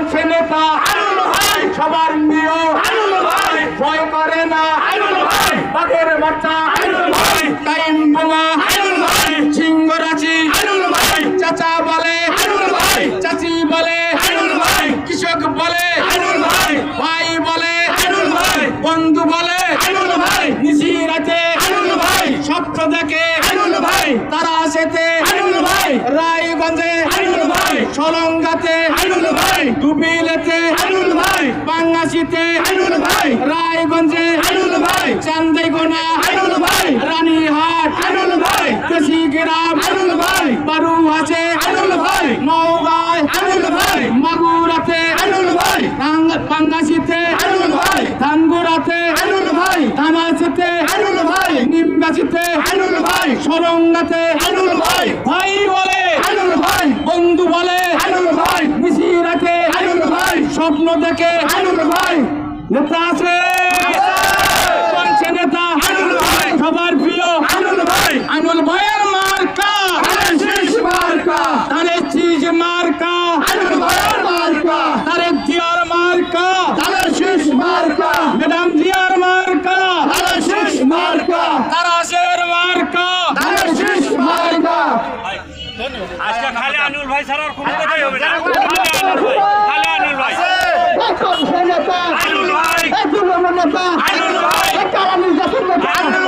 চলছে নেতা সবার প্রিয় ভয় করে না বাঘের বাচ্চা টাইম বোমা সিংহরাজি চাচা বলে চাচি বলে কৃষক বলে ভাই বলে বন্ধু বলে নিশি রাতে স্বপ্ন দেখে তারা সেতে রায়গঞ্জে সলঙ্গাতে দুবিলেতে বাংলাশিতে রায়গঞ্জে চান্দাইগোনা রানীহাট কেশিগ্রাম বারুহাসে নওগাঁয় মাগুরাতে পাঙ্গাশিতে ধানগুড়াতে ধামাসিতে নিমগাছিতে সরঙ্গাতে ভাই বলে বন্ধু বলে মিশিরাতে স্বপ্ন দেখে নেতা আছে চলছে নেতা সবার প্রিয় আনুল ভাইয়ের মার্কা তারে চিজ মার্কা তারে জিয়ার মার্কা ম্যাডাম জিয়ার মার্কা তারাশের মার্কা আজকে খালি আনুল ভাই ছাড়া আর কোনো কথাই হবে না। খালি আনুল ভাই, আনুল ভাই, আনুল ভাই, আনুল ভাই, আনুল ভাই।